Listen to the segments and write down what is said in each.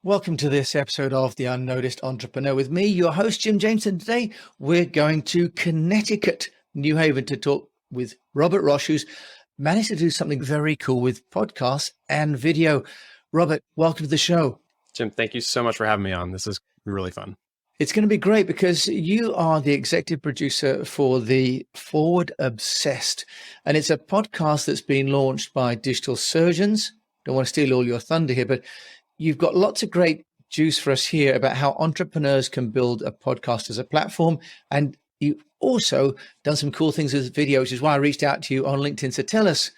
Welcome to this episode of The Unnoticed Entrepreneur with me, your host, Jim Jameson. Today, we're going to Connecticut, New Haven, to talk with Robert Roc, who's managed to do something very cool with podcasts and video. Robert, welcome to the show. Jim, thank you so much for having me on. This is really fun. It's going to be great because you are the executive producer for the Forward Obsessed, and it's a podcast that's been launched by digital surgeons. Don't want to steal all your thunder here, but you've got lots of great juice for us here about how entrepreneurs can build a podcast as a platform. And you've also done some cool things with video, which is why I reached out to you on LinkedIn. So tell us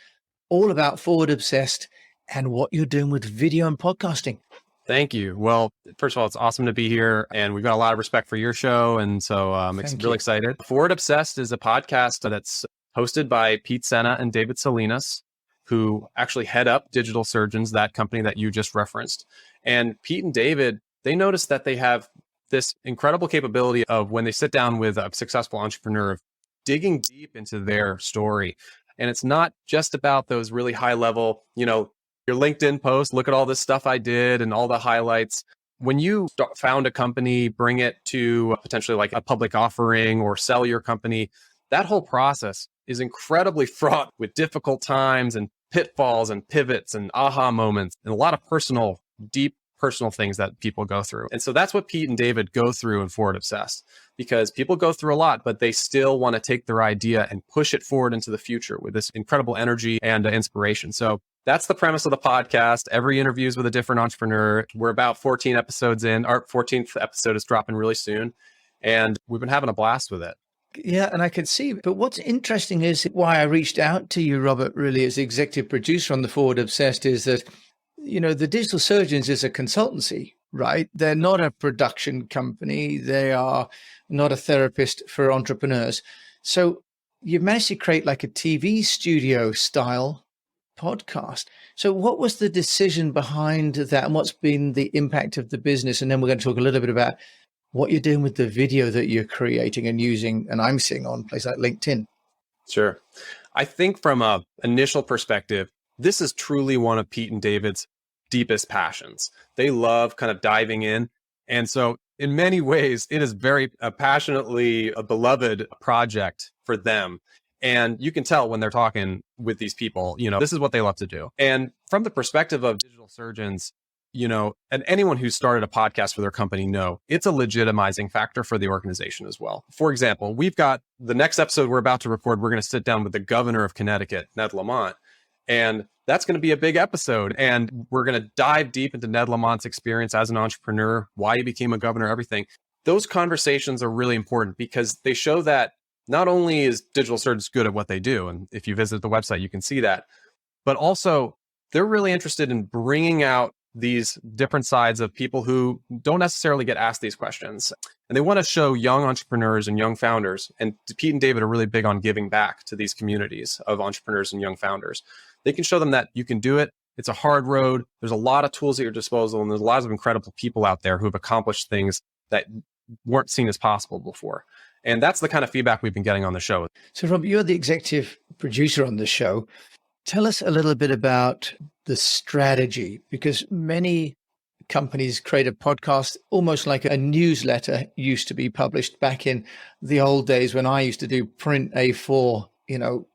all about Forward Obsessed and what you're doing with video and podcasting. Thank you. Well, first of all, it's awesome to be here, and we've got a lot of respect for your show. And so I'm really excited. Forward Obsessed is a podcast that's hosted by Pete Senna and David Salinas, who actually head up Digital Surgeons, that company that you just referenced. And Pete and David, they noticed that they have this incredible capability of when they sit down with a successful entrepreneur, of digging deep into their story. And it's not just about those really high level, your LinkedIn post, look at all this stuff I did and all the highlights. When you found a company, bring it to potentially like a public offering or sell your company, that whole process is incredibly fraught with difficult times and pitfalls and pivots and aha moments and a lot of deep personal things that people go through. And so that's what Pete and David go through in Forward Obsessed, because people go through a lot, but they still want to take their idea and push it forward into the future with this incredible energy and inspiration. So that's the premise of the podcast. Every interview is with a different entrepreneur. We're about 14 episodes in. Our 14th episode is dropping really soon, and we've been having a blast with it. Yeah, and I can see. But what's interesting is why I reached out to you, Robert, really as the executive producer on the Forward Obsessed, is that, the Digital Surgeons is a consultancy, right? They're not a production company. They are not a therapist for entrepreneurs. So you've managed to create like a TV studio style podcast. So what was the decision behind that, and what's been the impact of the business? And then we're going to talk a little bit about what you're doing with the video that you're creating and using, and I'm seeing on places like LinkedIn. Sure. I think from an initial perspective, this is truly one of Pete and David's deepest passions. They love kind of diving in. And so in many ways, it is very passionately a beloved project for them. And you can tell when they're talking with these people, this is what they love to do. And from the perspective of digital surgeons, and anyone who started a podcast for their company it's a legitimizing factor for the organization as well. For example, we've got the next episode we're about to record. We're going to sit down with the governor of Connecticut, Ned Lamont, and that's going to be a big episode. And we're going to dive deep into Ned Lamont's experience as an entrepreneur, why he became a governor, everything. Those conversations are really important because they show that not only is Digital Surgeons good at what they do, and if you visit the website, you can see that, but also they're really interested in bringing out these different sides of people who don't necessarily get asked these questions. And they want to show young entrepreneurs and young founders, and Pete and David are really big on giving back to these communities of entrepreneurs and young founders. They can show them that you can do it. It's a hard road. There's a lot of tools at your disposal, and there's a lot of incredible people out there who have accomplished things that weren't seen as possible before. And that's the kind of feedback we've been getting on the show. So Rob, you're the executive producer on the show. Tell us a little bit about the strategy, because many companies create a podcast almost like a newsletter used to be published back in the old days when I used to do print A4,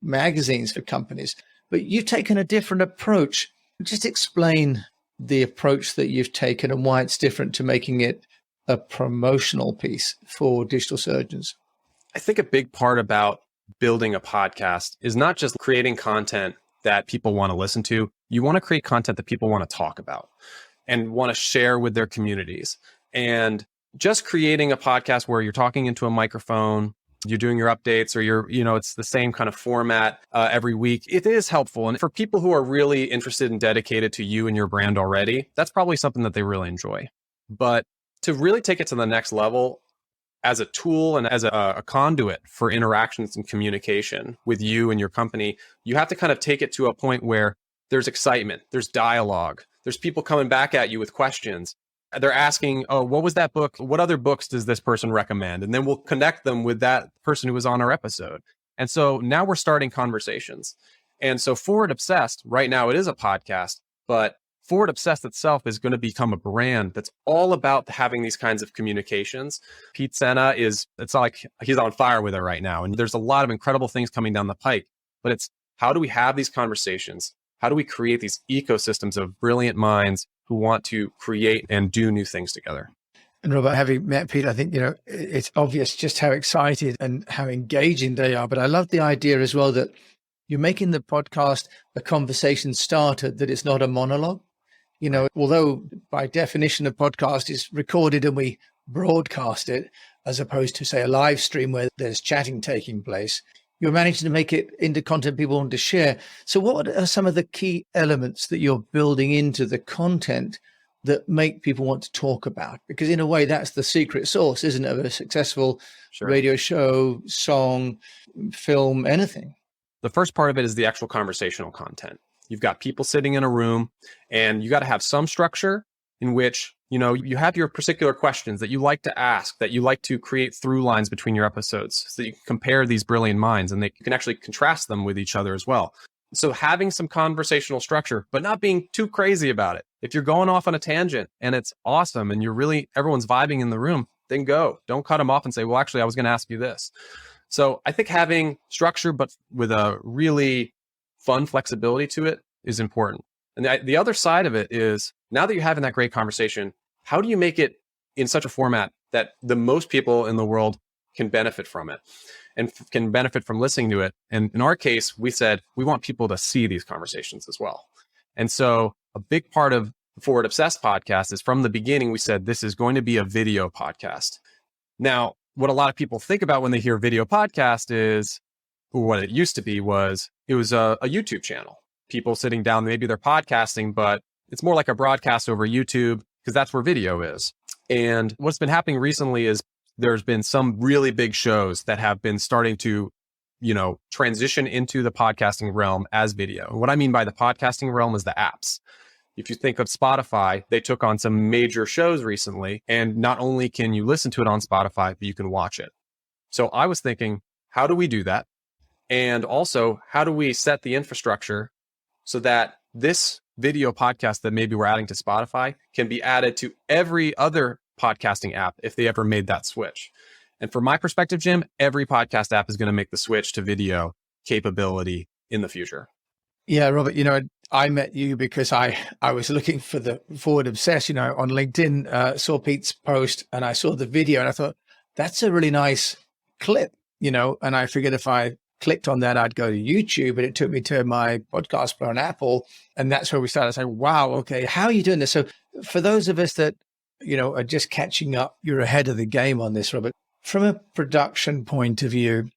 magazines for companies. But you've taken a different approach. Just explain the approach that you've taken and why it's different to making it a promotional piece for digital surgeons. I think a big part about building a podcast is not just creating content that people want to listen to. You want to create content that people want to talk about and want to share with their communities. And just creating a podcast where you're talking into a microphone, you're doing your updates, or it's the same kind of format every week. It is helpful. And for people who are really interested and dedicated to you and your brand already, that's probably something that they really enjoy. But to really take it to the next level as a tool and as a conduit for interactions and communication with you and your company, you have to kind of take it to a point where there's excitement, there's dialogue, there's people coming back at you with questions. They're asking, oh, what was that book? What other books does this person recommend? And then we'll connect them with that person who was on our episode. And so now we're starting conversations. And so Forward Obsessed, right now it is a podcast, but Forward Obsessed itself is going to become a brand that's all about having these kinds of communications. Pete Senna it's like he's on fire with it right now. And there's a lot of incredible things coming down the pike, but it's how do we have these conversations? How do we create these ecosystems of brilliant minds who want to create and do new things together? And Robert, having met Pete, I think, it's obvious just how excited and how engaging they are. But I love the idea as well that you're making the podcast a conversation starter, that it's not a monologue. Although by definition, a podcast is recorded and we broadcast it, as opposed to, say, a live stream where there's chatting taking place, you're managing to make it into content people want to share. So what are some of the key elements that you're building into the content that make people want to talk about? Because in a way, that's the secret sauce, isn't it, of a successful radio show, song, film, anything? The first part of it is the actual conversational content. You've got people sitting in a room, and you got to have some structure in which, you have your particular questions that you like to ask, that you like to create through lines between your episodes so that you can compare these brilliant minds and you can actually contrast them with each other as well. So having some conversational structure, but not being too crazy about it. If you're going off on a tangent and it's awesome and everyone's vibing in the room, then go. Don't cut them off and say, well, actually, I was going to ask you this. So I think having structure, but with a really fun flexibility to it is important. And the other side of it is, now that you're having that great conversation, how do you make it in such a format that the most people in the world can benefit from it and can benefit from listening to it? And in our case, we said, we want people to see these conversations as well. And so a big part of the Forward Obsessed podcast is, from the beginning, we said, this is going to be a video podcast. Now, what a lot of people think about when they hear video podcast is, or what it used to be was, it was a YouTube channel. People sitting down, maybe they're podcasting, but it's more like a broadcast over YouTube because that's where video is. And what's been happening recently is there's been some really big shows that have been starting to, transition into the podcasting realm as video. And what I mean by the podcasting realm is the apps. If you think of Spotify, they took on some major shows recently, and not only can you listen to it on Spotify, but you can watch it. So I was thinking, how do we do that? And also, how do we set the infrastructure so that this video podcast that maybe we're adding to Spotify can be added to every other podcasting app if they ever made that switch? And from my perspective, Jim, every podcast app is going to make the switch to video capability in the future. Yeah, Robert, I met you because I was looking for the Forward Obsessed, on LinkedIn, saw Pete's post and I saw the video and I thought, that's a really nice clip, and I figured if I clicked on that, I'd go to YouTube, but it took me to my podcast player on Apple. And that's where we started saying, wow, okay, how are you doing this? So for those of us that, are just catching up, you're ahead of the game on this, Robert. From a production point of view, do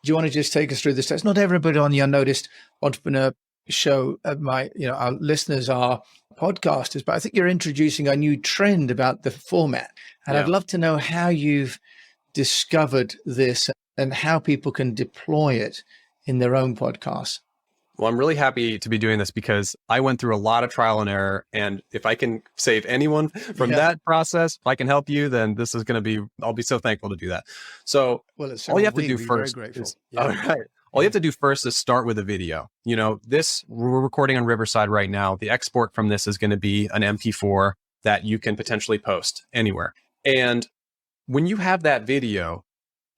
you want to just take us through the steps? Not everybody on the Unnoticed Entrepreneur show, our listeners are podcasters, but I think you're introducing a new trend about the format. And I'd love to know how you've discovered this and how people can deploy it in their own podcasts. Well, I'm really happy to be doing this because I went through a lot of trial and error. And if I can save anyone from that process, if I can help you, then this is going to be, I'll be so thankful to do that. So all you have to do first is, all right. All you have to do first is start with a video. We're recording on Riverside right now. The export from this is going to be an MP4 that you can potentially post anywhere. And when you have that video,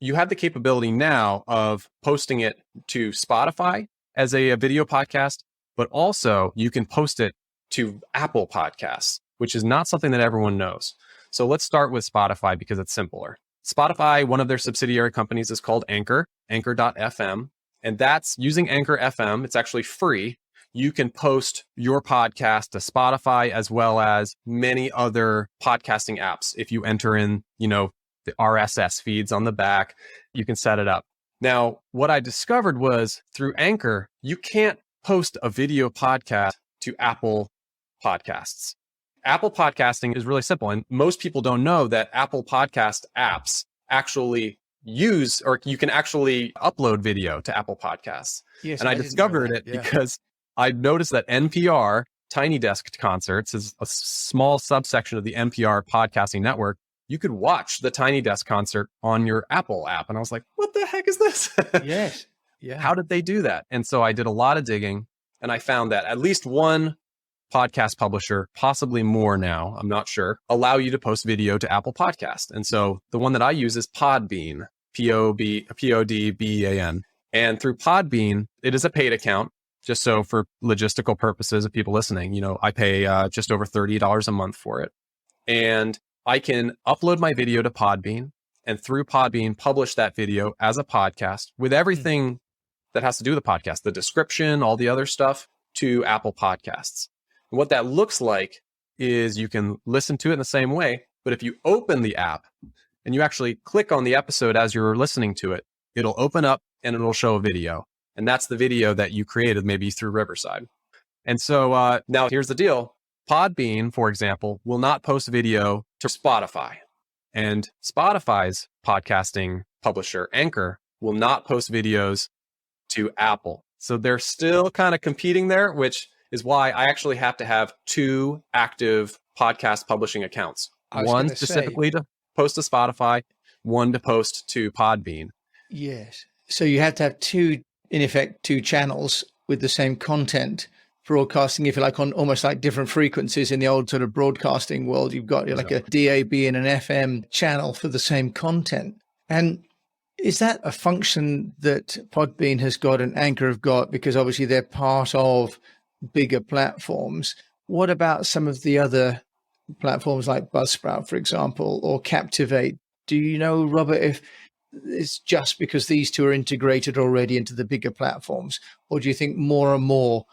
you have the capability now of posting it to Spotify as a video podcast, but also you can post it to Apple Podcasts, which is not something that everyone knows. So let's start with Spotify because it's simpler. Spotify, one of their subsidiary companies is called Anchor, anchor.fm. And that's using Anchor FM. It's actually free. You can post your podcast to Spotify as well as many other podcasting apps. If you enter in, the RSS feeds on the back, you can set it up. Now, what I discovered was through Anchor, you can't post a video podcast to Apple Podcasts. Apple podcasting is really simple. And most people don't know that Apple Podcast apps actually use, or you can actually upload video to Apple Podcasts. Yes, and I discovered it because I noticed that NPR, Tiny Desk Concerts, is a small subsection of the NPR podcasting network. You could watch the Tiny Desk concert on your Apple app. And I was like, what the heck is this? Yes. Yeah. How did they do that? And so I did a lot of digging and I found that at least one podcast publisher, possibly more now, I'm not sure, allow you to post video to Apple Podcast. And so the one that I use is Podbean, Podbean. And through Podbean, it is a paid account. Just so for logistical purposes of people listening, I pay just over $30 a month for it. And I can upload my video to Podbean, and through Podbean, publish that video as a podcast with everything that has to do with the podcast, the description, all the other stuff, to Apple Podcasts. And what that looks like is you can listen to it in the same way, but if you open the app and you actually click on the episode as you're listening to it, it'll open up and it'll show a video. And that's the video that you created maybe through Riverside. And so now here's the deal. Podbean, for example, will not post video to Spotify. And Spotify's podcasting publisher, Anchor, will not post videos to Apple. So they're still kind of competing there, which is why I actually have to have 2 active podcast publishing accounts. One specifically to post to Spotify, one to post to Podbean. Yes. So you have to have two channels with the same content broadcasting, if you like, on almost like different frequencies. In the old sort of broadcasting world, you've got like a DAB and an FM channel for the same content. And is that a function that Podbean has got and Anchor have got? Because obviously they're part of bigger platforms. What about some of the other platforms like Buzzsprout, for example, or Captivate? Do you know, Robert, if it's just because these two are integrated already into the bigger platforms, or do you think more and more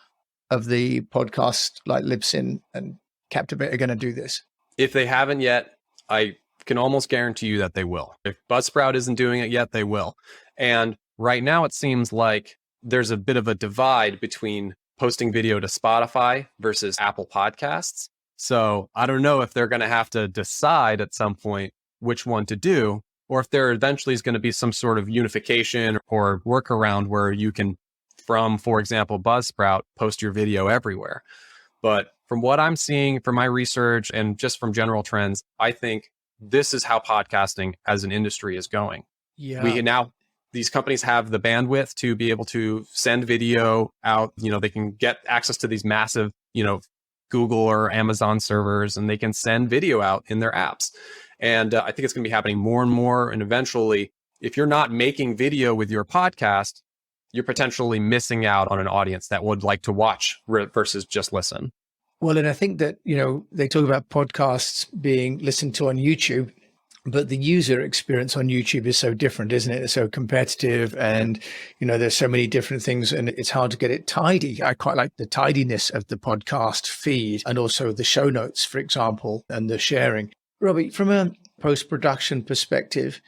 of the podcasts like Libsyn and Captivate are going to do this? If they haven't yet, I can almost guarantee you that they will. If Buzzsprout isn't doing it yet, they will. And right now it seems like there's a bit of a divide between posting video to Spotify versus Apple Podcasts. So I don't know if they're going to have to decide at some point which one to do, or if there eventually is going to be some sort of unification or workaround where you can, from, for example, Buzzsprout, post your video everywhere. But from what I'm seeing from my research and just from general trends, I think this is how podcasting as an industry is going. Yeah. These companies have the bandwidth to be able to send video out. They can get access to these massive, Google or Amazon servers, and they can send video out in their apps. And I think it's going to be happening more and more. And eventually, if you're not making video with your podcast, you're potentially missing out on an audience that would like to watch versus just listen. Well, and I think that, they talk about podcasts being listened to on YouTube, but the user experience on YouTube is so different, isn't it? It's so competitive and, there's so many different things and it's hard to get it tidy. I quite like the tidiness of the podcast feed and also the show notes, for example, and the sharing. Robbie, from a post-production perspective,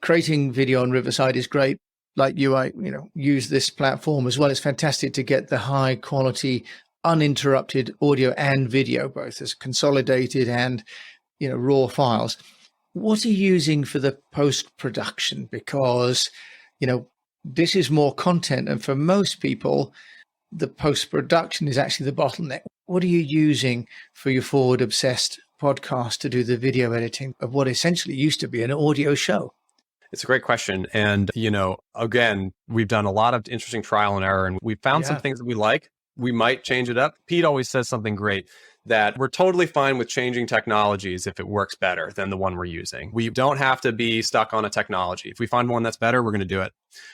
creating video on Riverside is great. Like I use this platform as well. It's fantastic to get the high quality, uninterrupted audio and video, both as consolidated and, raw files. What are you using for the post-production? Because, this is more content. And for most people, the post-production is actually the bottleneck. What are you using for your forward obsessed podcast to do the video editing of what essentially used to be an audio show? It's a great question. And, again, we've done a lot of interesting trial and error, and we found some things that we like. We might change it up. Pete always says something great, that we're totally fine with changing technologies if it works better than the one we're using. We don't have to be stuck on a technology. If we find one that's better, we're going to do it.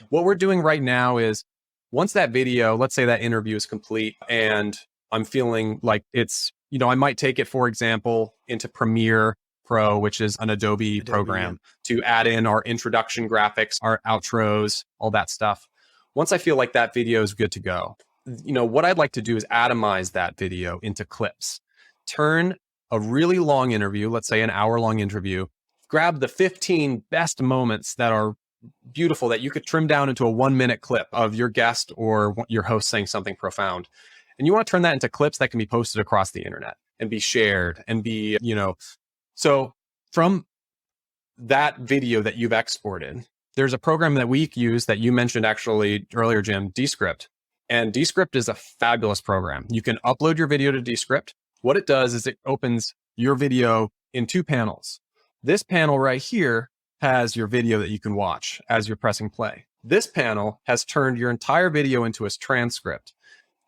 What we're doing right now is once that video, let's say that interview is complete and I'm feeling like it's, I might take it, for example, into Premiere Pro, which is an Adobe program, to add in our introduction graphics, our outros, all that stuff. Once I feel like that video is good to go, what I'd like to do is atomize that video into clips. Turn a really long interview, let's say an hour-long interview, grab the 15 best moments that are beautiful that you could trim down into a 1-minute clip of your guest or your host saying something profound. And you want to turn that into clips that can be posted across the internet and be shared and be, So from that video that you've exported, there's a program that we use that you mentioned actually earlier, Jim, Descript. And Descript is a fabulous program. You can upload your video to Descript. What it does is it opens your video in 2 panels. This panel right here has your video that you can watch as you're pressing play. This panel has turned your entire video into a transcript.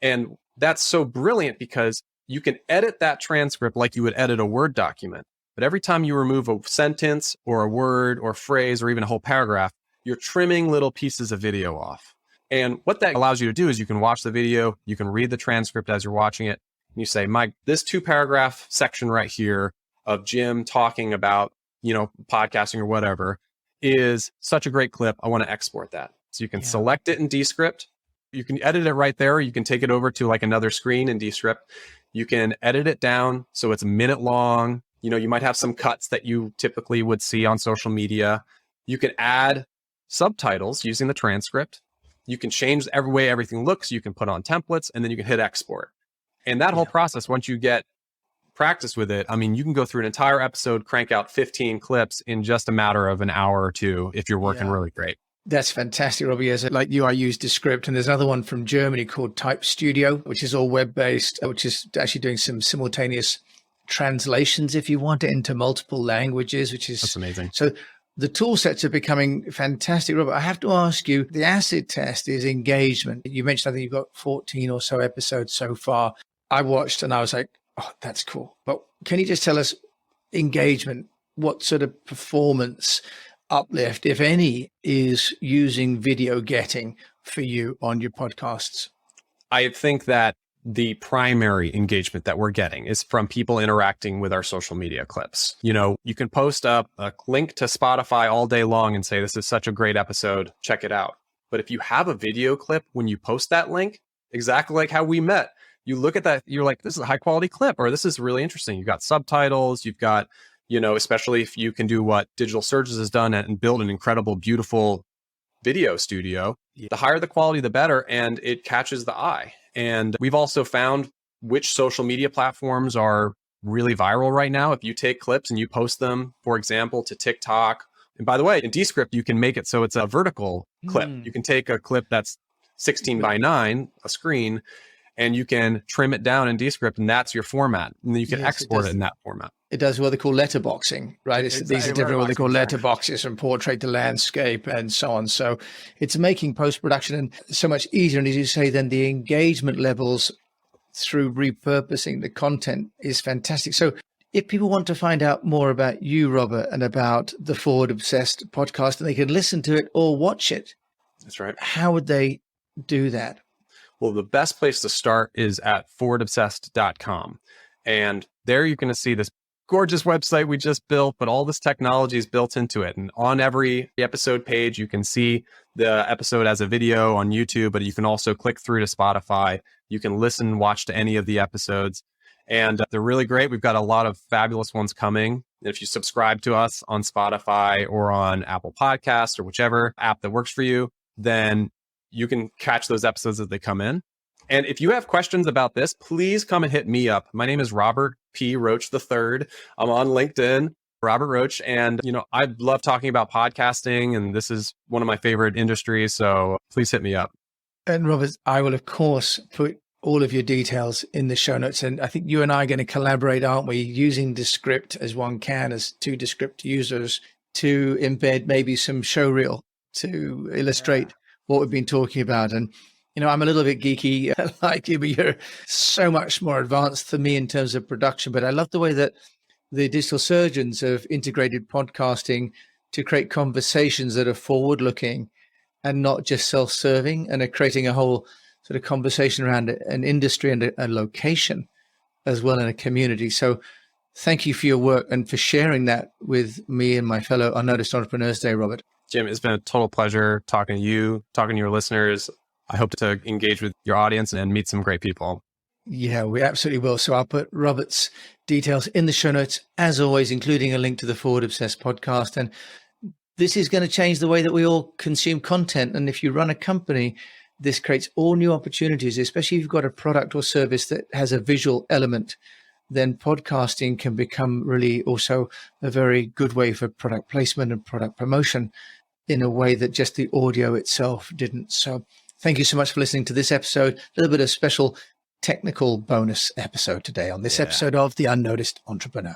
And that's so brilliant because you can edit that transcript like you would edit a Word document. But every time you remove a sentence or a word or phrase or even a whole paragraph, you're trimming little pieces of video off. And what that allows you to do is you can watch the video, you can read the transcript as you're watching it, and you say, Mike, this 2-paragraph section right here of Jim talking about, podcasting or whatever is such a great clip. I want to export that. So you can select it in Descript. You can edit it right there. You can take it over to like another screen in Descript. You can edit it down so it's a minute long. You might have some cuts that you typically would see on social media. You can add subtitles using the transcript. You can change every way everything looks. You can put on templates, and then you can hit export. And that whole process, once you get practice with it, you can go through an entire episode, crank out 15 clips in just a matter of an hour or two if you're working really great. That's fantastic, Robbie. Yes, like you, I use Descript, and there's another one from Germany called Type Studio, which is all web-based, which is actually doing some simultaneous translations if you want it into multiple languages, that's amazing. So the tool sets are becoming fantastic. Robert, I have to ask you, the acid test is engagement. You mentioned, I think you've got 14 or so episodes so far. I watched and I was like, oh, that's cool. But can you just tell us engagement, what sort of performance uplift, if any, is using video getting for you on your podcasts? I think that the primary engagement that we're getting is from people interacting with our social media clips. You can post up a link to Spotify all day long and say, this is such a great episode, check it out. But if you have a video clip, when you post that link, exactly like how we met, you look at that, you're like, this is a high quality clip, or this is really interesting. You've got subtitles, you've got, especially if you can do what Digital Surges has done and build an incredible, beautiful video studio, the higher the quality, the better, and it catches the eye. And we've also found which social media platforms are really viral right now. If you take clips and you post them, for example, to TikTok. And by the way, in Descript, you can make it so it's a vertical clip. You can take a clip that's 16 by 9, a screen, and you can trim it down in Descript, and that's your format. And then you can export it in that format. It does what they call letterboxing, right? These are different, what they call letterboxes, from portrait to landscape and so on. So it's making post-production and so much easier. And as you say, then the engagement levels through repurposing the content is fantastic. So if people want to find out more about you, Robert, and about the Forward Obsessed podcast, and they can listen to it or watch it, that's right, how would they do that? Well, the best place to start is at forwardobsessed.com. And there you're going to see this gorgeous website we just built, but all this technology is built into it. And on every episode page, you can see the episode as a video on YouTube, but you can also click through to Spotify. You can listen, watch to any of the episodes. And they're really great. We've got a lot of fabulous ones coming. If you subscribe to us on Spotify or on Apple Podcasts or whichever app that works for you, then you can catch those episodes as they come in. And if you have questions about this, please come and hit me up. My name is Robert P. Roc III. I'm on LinkedIn, Robert Roc. And, I love talking about podcasting, and this is one of my favorite industries. So please hit me up. And Robert, I will, of course, put all of your details in the show notes. And I think you and I are going to collaborate, aren't we, using Descript as one can, as two Descript users, to embed maybe some showreel to illustrate what we've been talking about. And, I'm a little bit geeky like you, but you're so much more advanced than me in terms of production. But I love the way that the digital surgeons have integrated podcasting to create conversations that are forward-looking and not just self-serving, and are creating a whole sort of conversation around an industry and a location as well in a community. So thank you for your work and for sharing that with me and my fellow Unnoticed Entrepreneurs Day, Robert. Jim, it's been a total pleasure talking to you, talking to your listeners. I hope to engage with your audience and meet some great people. Yeah, we absolutely will. So I'll put Robert's details in the show notes, as always, including a link to the Forward Obsessed podcast. And this is going to change the way that we all consume content. And if you run a company, this creates all new opportunities, especially if you've got a product or service that has a visual element. Then podcasting can become really also a very good way for product placement and product promotion in a way that just the audio itself didn't. So thank you so much for listening to this episode. A little bit of special technical bonus episode today on this episode of The Unnoticed Entrepreneur.